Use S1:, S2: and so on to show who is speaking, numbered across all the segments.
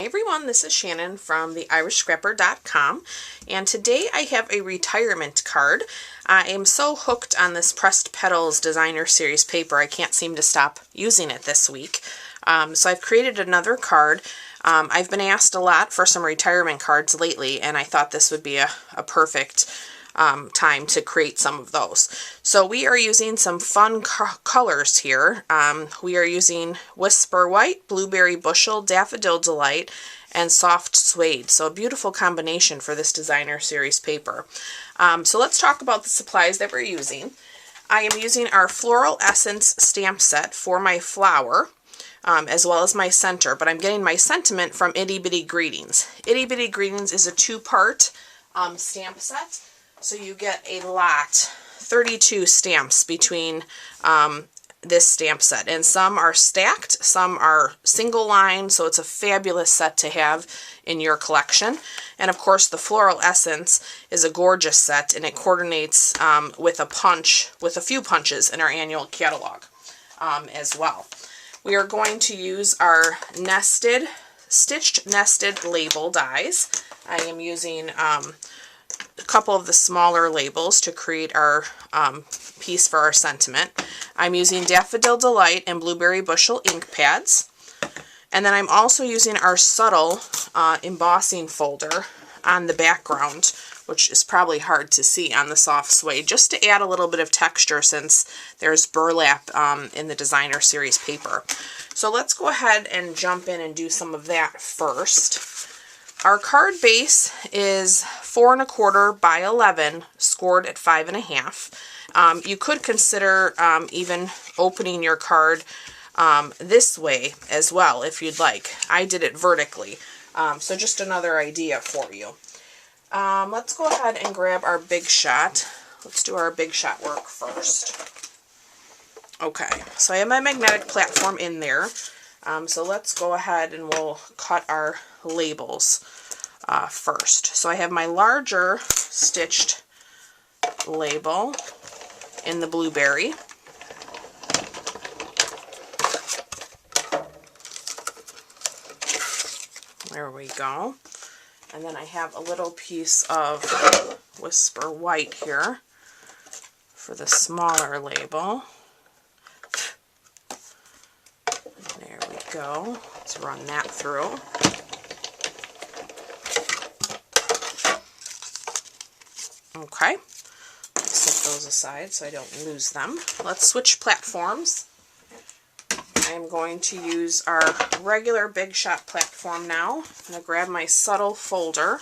S1: everyone, this is Shannon from theirishscrapper.com, and today I have a retirement card. I am so hooked on this Pressed Petals Designer Series paper, I can't seem to stop using it this week. So I've created another card. I've been asked a lot for some retirement cards lately, and I thought this would be a perfect time to create some of those. So we are using some fun colors here. We are using Whisper White, Blueberry Bushel, Daffodil Delight, and Soft Suede. So a beautiful combination for this designer series paper. So let's talk about the supplies that we're using. I am using our Floral Essence stamp set for my flower, as well as my center, but I'm getting my sentiment from Itty Bitty Greetings. Itty Bitty Greetings is a two-part stamp set. So you get a lot, 32 stamps between this stamp set. And some are stacked, some are single line, so it's a fabulous set to have in your collection. And of course the Floral Essence is a gorgeous set, and it coordinates with a few punches in our annual catalog as well. We are going to use our stitched nested label dies. I am using a couple of the smaller labels to create our piece for our sentiment. I'm using Daffodil Delight and Blueberry Bushel ink pads. And then I'm also using our subtle embossing folder on the background, which is probably hard to see on the soft suede, just to add a little bit of texture since there's burlap in the designer series paper. So let's go ahead and jump in and do some of that first. Our card base is 4 1/4 by 11, scored at 5 1/2. You could consider even opening your card this way as well if you'd like. I did it vertically, so just another idea for you. Let's go ahead and grab our Big Shot. Let's do our Big Shot work first. Okay, so I have my magnetic platform in there. So let's go ahead and we'll cut our labels first. So I have my larger stitched label in the blueberry. There we go. And then I have a little piece of Whisper White here for the smaller label. There we go. Let's run that through. Okay, set those aside so I don't lose them. Let's switch platforms. I'm going to use our regular Big Shot platform now. I'm going to grab my subtle folder,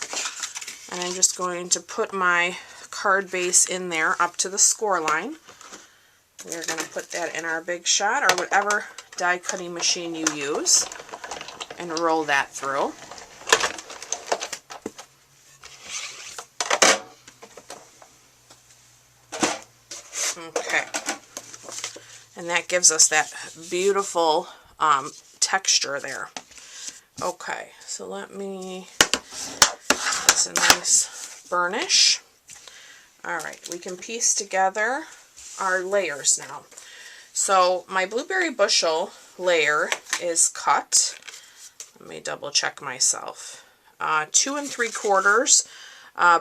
S1: and I'm just going to put my card base in there up to the score line. We're going to put that in our Big Shot or whatever die cutting machine you use and roll that through. Okay, and that gives us that beautiful texture there. Okay, so that's a nice burnish. Alright, we can piece together our layers now. So my Blueberry Bushel layer is cut. Let me double check myself. 2 3/4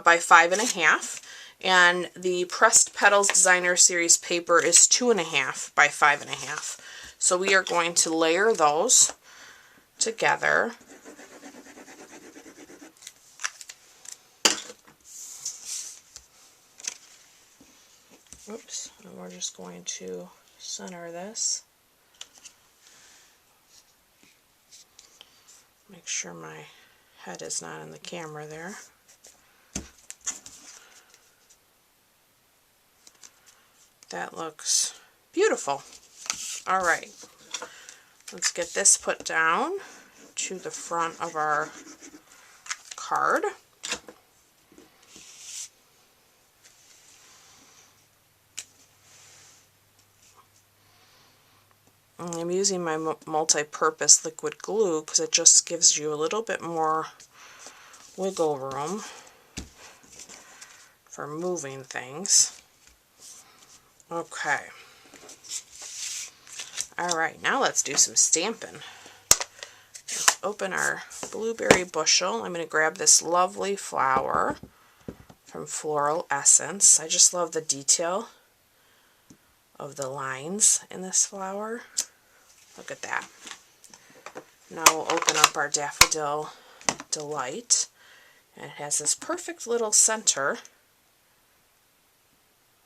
S1: by 5 1/2. And the Pressed Petals Designer Series paper is 2 1/2 by 5 1/2. So we are going to layer those together. Oops, and we're just going to center this. Make sure my head is not in the camera there. That looks beautiful. Alright, let's get this put down to the front of our card. I'm using my multi-purpose liquid glue because it just gives you a little bit more wiggle room for moving things. Okay. Alright, now let's do some stamping. open our blueberry bushel. I'm going to grab this lovely flower from Floral Essence. I just love the detail of the lines in this flower. Look at that. Now we'll open up our Daffodil Delight. And it has this perfect little center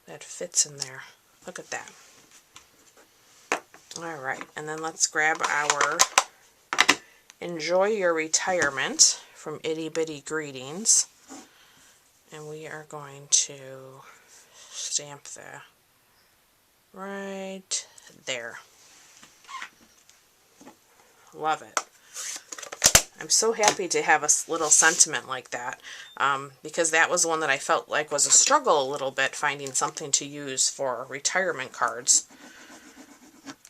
S1: that fits in there. Look at that. Alright, and then let's grab our Enjoy Your Retirement from Itty Bitty Greetings. And we are going to stamp that right there. Love it. I'm so happy to have a little sentiment like that, because that was one that I felt like was a struggle a little bit, finding something to use for retirement cards.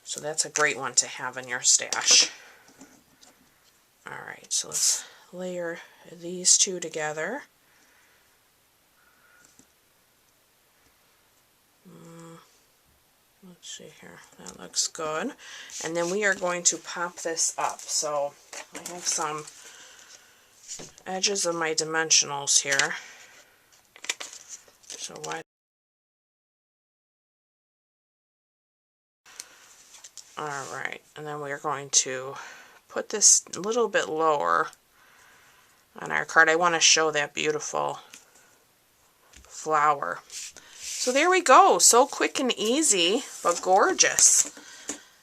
S1: So that's a great one to have in your stash. Alright, so let's layer these two together. Let's see here, that looks good. And then we are going to pop this up. So I have some edges of my dimensionals here. So why? Alright, and then we're going to put this a little bit lower on our card. I want to show that beautiful flower. So there we go. So quick and easy, but gorgeous.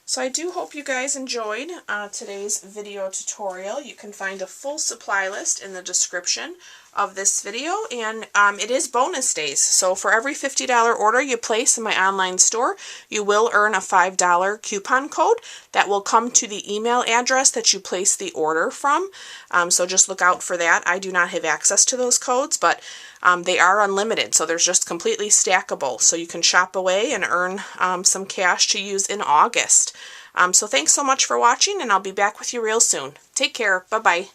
S1: So I do hope you guys enjoyed today's video tutorial. You can find a full supply list in the description of this video, and it is bonus days. So for every $50 order you place in my online store, you will earn a $5 coupon code that will come to the email address that you place the order from. So just look out for that. I do not have access to those codes, but they are unlimited, so they're just completely stackable. So you can shop away and earn some cash to use in August. So thanks so much for watching, and I'll be back with you real soon. Take care. Bye-bye.